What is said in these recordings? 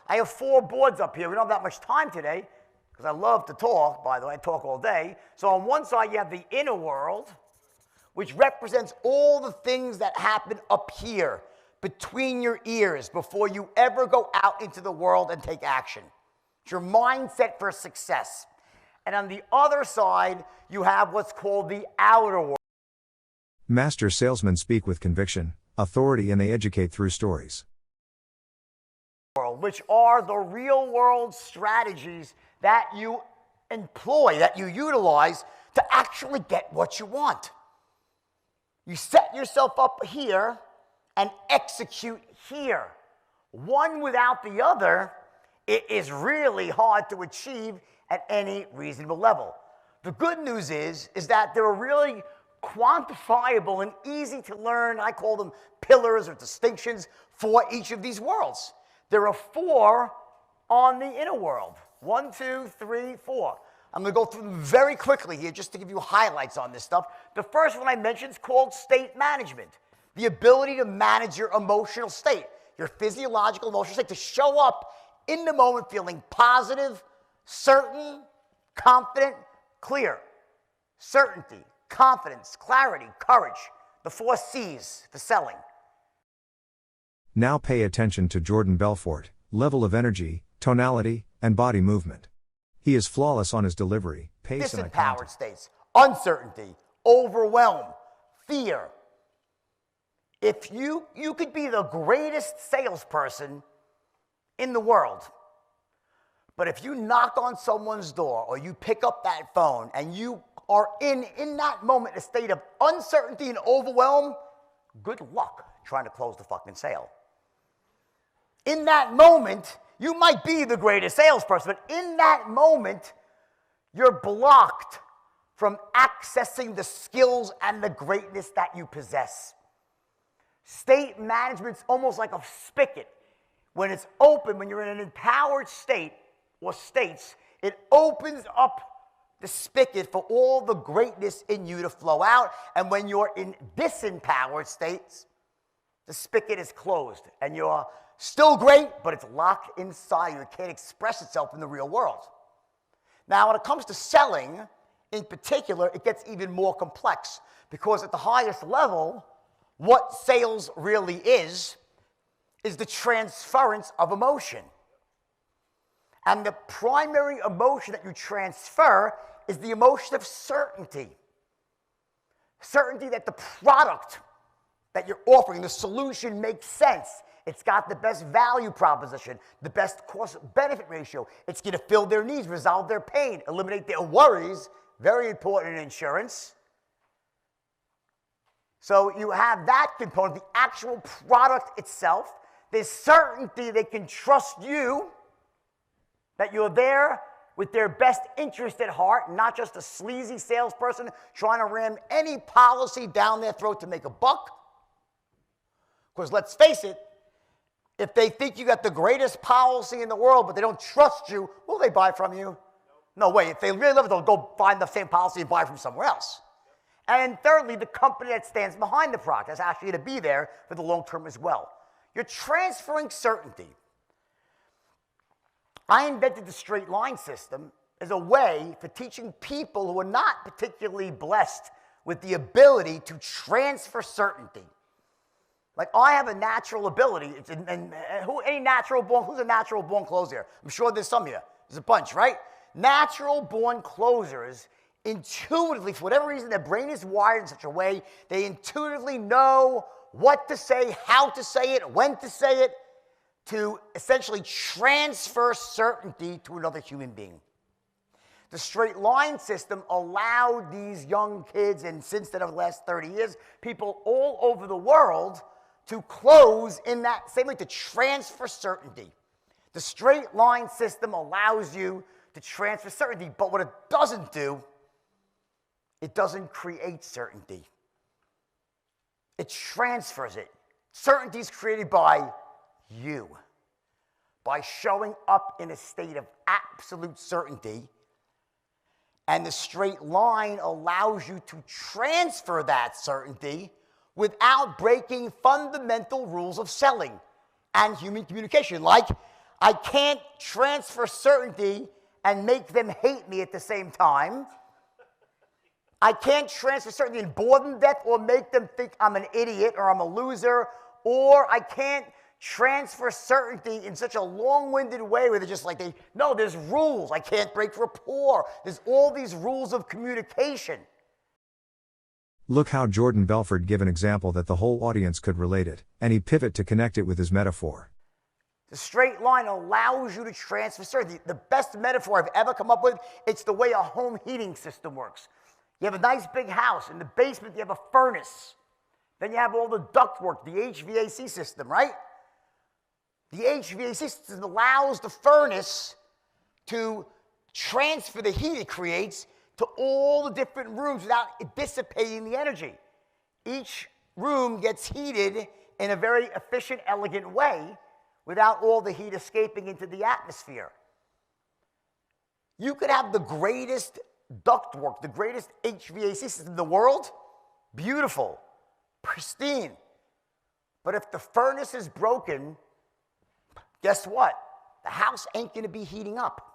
I have 4 boards up here. We don't have that much time today because I love to talk, by the way. I talk all day. So on one side, you have the inner world, which represents all the things that happen up here between your ears before you ever go out into the world and take action. It's your mindset for success. And on the other side, you have what's called the outer world. Master salesmen speak with conviction, authority, and they educate through stories. Which are the real world strategies that you employ, that you utilize to actually get what you want. You set yourself up here and execute here. One without the other, it is really hard to achieve at any reasonable level. The good news is that there are really quantifiable and easy to learn, I call them pillars or distinctions for each of these worlds. There are 4 on the inner world. 1, 2, 3, 4. I'm going to go through them very quickly here just to give you highlights on this stuff. The first one I mentioned is called state management. The ability to manage your emotional state, your physiological emotional state, to show up in the moment feeling positive, certain, confident, clear. Certainty, confidence, clarity, courage. The 4 C's for selling. Now pay attention to Jordan Belfort, level of energy, tonality, and body movement. He is flawless on his delivery, pace, and disempowered states, uncertainty, overwhelm, fear. If you could be the greatest salesperson in the world, but if you knock on someone's door or you pick up that phone and you are in that moment a state of uncertainty and overwhelm, good luck trying to close the fucking sale. In that moment, you might be the greatest salesperson, but in that moment, you're blocked from accessing the skills and the greatness that you possess. State management's almost like a spigot. When it's open, when you're in an empowered state or states, it opens up the spigot for all the greatness in you to flow out. And when you're in disempowered states, the spigot is closed and you're still great, but it's locked inside you. It can't express itself in the real world. Now, when it comes to selling, in particular, it gets even more complex because at the highest level, what sales really is the transference of emotion. And the primary emotion that you transfer is the emotion of certainty. Certainty that the product that you're offering, the solution, makes sense. It's got the best value proposition, the best cost-benefit ratio. It's going to fill their needs, resolve their pain, eliminate their worries. Very important in insurance. So you have that component, the actual product itself. There's certainty they can trust you, that you're there with their best interest at heart, not just a sleazy salesperson trying to ram any policy down their throat to make a buck. Because let's face it, if they think you got the greatest policy in the world, but they don't trust you, will they buy from you? No way. If they really love it, they'll go find the same policy and buy from somewhere else. And thirdly, the company that stands behind the product is actually to be there for the long term as well. You're transferring certainty. I invented the straight line system as a way for teaching people who are not particularly blessed with the ability to transfer certainty. Like, I have a natural ability, who's a natural born closer here? I'm sure there's some here. There's a bunch, right? Natural born closers intuitively, for whatever reason, their brain is wired in such a way, they intuitively know what to say, how to say it, when to say it, to essentially transfer certainty to another human being. The straight line system allowed these young kids, and since then over the last 30 years, people all over the world to close in that same way, to transfer certainty. The straight line system allows you to transfer certainty, but what it doesn't do, it doesn't create certainty. It transfers it. Certainty is created by you. By showing up in a state of absolute certainty, and the straight line allows you to transfer that certainty without breaking fundamental rules of selling and human communication. Like, I can't transfer certainty and make them hate me at the same time. I can't transfer certainty and bore them to death or make them think I'm an idiot or I'm a loser. Or I can't transfer certainty in such a long-winded way where they're just like, no, there's rules. I can't break rapport. There's all these rules of communication. Look how Jordan Belfort give an example that the whole audience could relate it, and he pivot to connect it with his metaphor. The straight line allows you to transfer certainty. The best metaphor I've ever come up with, it's the way a home heating system works. You have a nice big house. In the basement, you have a furnace. Then you have all the ductwork, the HVAC system, right? The HVAC system allows the furnace to transfer the heat it creates to all the different rooms without it dissipating the energy. Each room gets heated in a very efficient, elegant way without all the heat escaping into the atmosphere. You could have the greatest ductwork, the greatest HVAC system in the world, beautiful, pristine. But if the furnace is broken, guess what? The house ain't going to be heating up.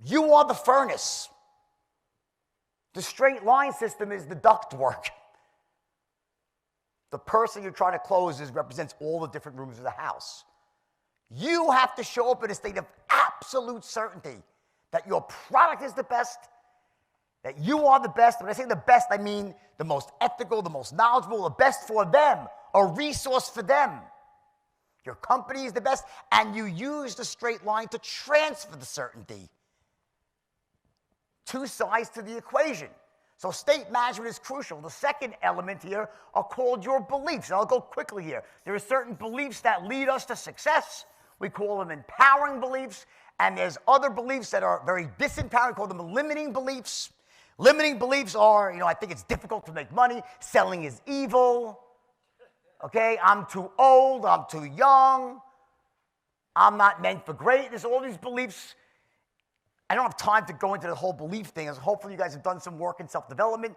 You are the furnace. The straight line system is the ductwork. The person you're trying to close represents all the different rooms of the house. You have to show up in a state of absolute certainty that your product is the best, that you are the best. When I say the best, I mean the most ethical, the most knowledgeable, the best for them, a resource for them. Your company is the best, and you use the straight line to transfer the certainty. Two sides to the equation. So state management is crucial. The second element here are called your beliefs. And I'll go quickly here. There are certain beliefs that lead us to success. We call them empowering beliefs. And there's other beliefs that are very disempowering. We call them limiting beliefs. Limiting beliefs are, I think it's difficult to make money. Selling is evil. Okay, I'm too old. I'm too young. I'm not meant for greatness. All these beliefs. I don't have time to go into the whole belief thing. As hopefully you guys have done some work in self-development.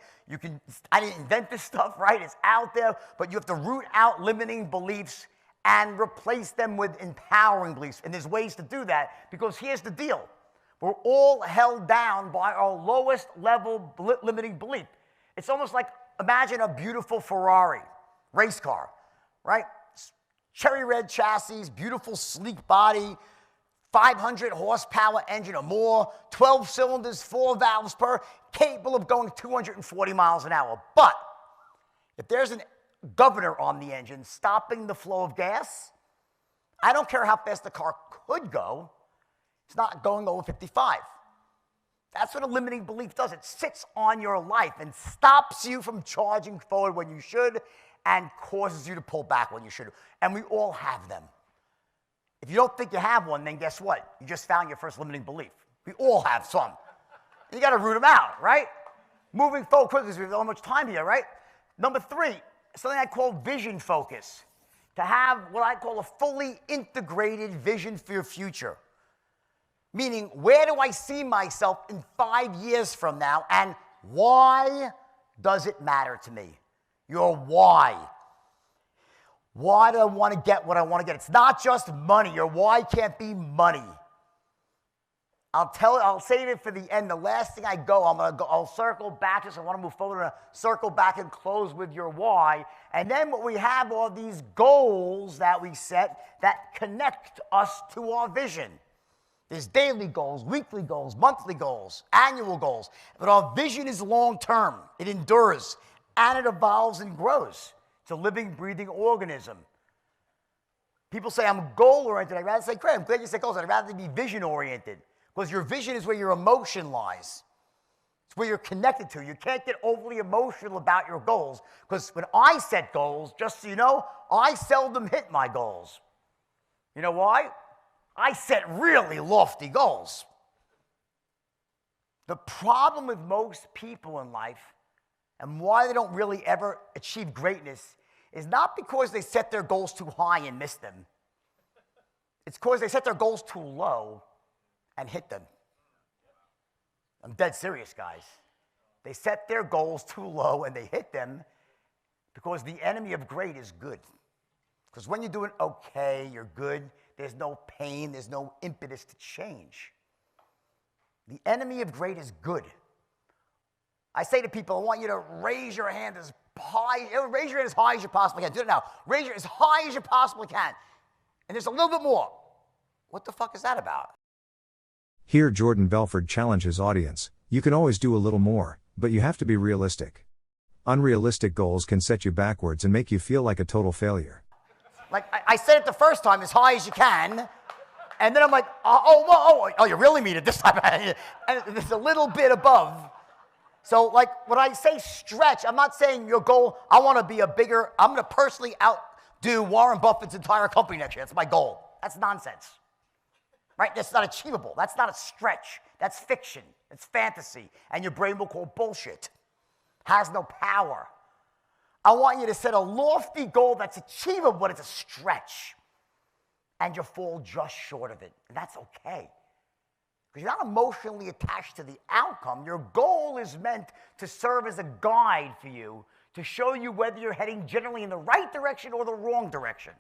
I didn't invent this stuff, right? It's out there. But you have to root out limiting beliefs and replace them with empowering beliefs. And there's ways to do that, because here's the deal. We're all held down by our lowest level limiting belief. It's almost like, imagine a beautiful Ferrari race car, right? Cherry red chassis, beautiful sleek body, 500 horsepower engine or more, 12 cylinders, 4 valves per, capable of going 240 miles an hour. But if there's a governor on the engine stopping the flow of gas, I don't care how fast the car could go, it's not going over 55. That's what a limiting belief does. It sits on your life and stops you from charging forward when you should and causes you to pull back when you should. And we all have them. If you don't think you have one, then guess what? You just found your first limiting belief. We all have some. You got to root them out, right? Moving forward quickly, because we have not much time here, right? Number 3, something I call vision focus. To have what I call a fully integrated vision for your future. Meaning, where do I see myself in 5 years from now, and why does it matter to me? Your why. Why do I want to get what I want to get? It's not just money. Your why can't be money. I'll save it for the end. The last thing I'll circle back. I want to move forward and circle back and close with your why. And then what we have are these goals that we set that connect us to our vision. There's daily goals, weekly goals, monthly goals, annual goals. But our vision is long-term. It endures, and it evolves and grows. It's a living, breathing organism. People say, I'm goal-oriented. I'd rather say, Craig, I'm glad you said goals. I'd rather be vision-oriented. Because your vision is where your emotion lies. It's where you're connected to. You can't get overly emotional about your goals. Because when I set goals, just so you know, I seldom hit my goals. You know why? I set really lofty goals. The problem with most people in life, and why they don't really ever achieve greatness, is not because they set their goals too high and miss them. It's because they set their goals too low and hit them. I'm dead serious, guys. They set their goals too low and they hit them because the enemy of great is good. Because when you're doing okay, you're good, there's no pain, there's no impetus to change. The enemy of great is good. I say to people, I want you to raise your hand as high, raise your hand as high as you possibly can. Do it now. Raise your hand as high as you possibly can. And there's a little bit more. What the fuck is that about? Here Jordan Belfort challenges audience. You can always do a little more, but you have to be realistic. Unrealistic goals can set you backwards and make you feel like a total failure. Like, I said it the first time, as high as you can, and then I'm like, oh, you really mean it this time. And it's a little bit above. So, like, when I say stretch, I'm not saying your goal, I want to be I'm going to personally outdo Warren Buffett's entire company next year. That's my goal. That's nonsense. Right? That's not achievable. That's not a stretch. That's fiction. It's fantasy. And your brain will call bullshit. Has no power. I want you to set a lofty goal that's achievable, but it's a stretch. And you'll fall just short of it. And that's okay. Because you're not emotionally attached to the outcome. Your goal is meant to serve as a guide for you, to show you whether you're heading generally in the right direction or the wrong direction.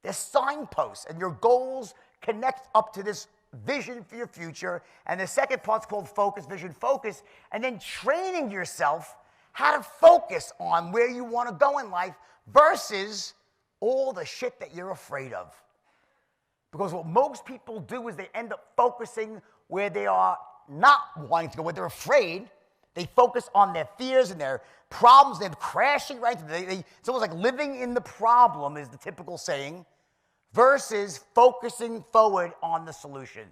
There's signposts, and your goals connect up to this vision for your future. And the second part's called focus, vision, focus, and then training yourself how to focus on where you want to go in life versus all the shit that you're afraid of. Because what most people do is they end up focusing where they are not wanting to go, where they're afraid. They focus on their fears and their problems. They're crashing right. It's almost like living in the problem is the typical saying, versus focusing forward on the solution.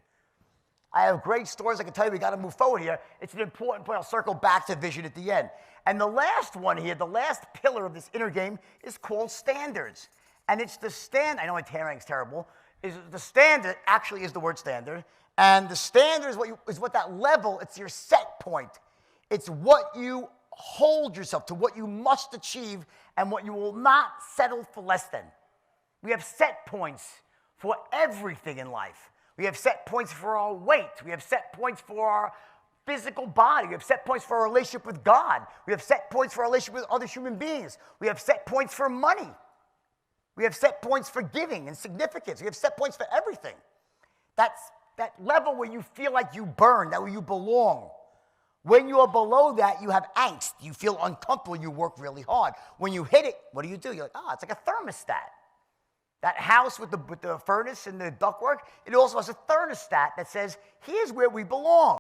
I have great stories I can tell you. We got to move forward here. It's an important point. I'll circle back to vision at the end. And the last one here, the last pillar of this inner game is called standards. And it's the standard. I know my handwriting's terrible. The standard actually is the word standard. And the standard is what that level, it's your set point. It's what you hold yourself to, what you must achieve, and what you will not settle for less than. We have set points for everything in life. We have set points for our weight. We have set points for our physical body. We have set points for our relationship with God. We have set points for our relationship with other human beings. We have set points for money. We have set points for giving and significance. We have set points for everything. That's that level where you feel like you burn, that where you belong. When you are below that, you have angst. You feel uncomfortable. You work really hard. When you hit it, what do? You're like, it's like a thermostat. That house with the furnace and the ductwork, it also has a thermostat that says, here's where we belong.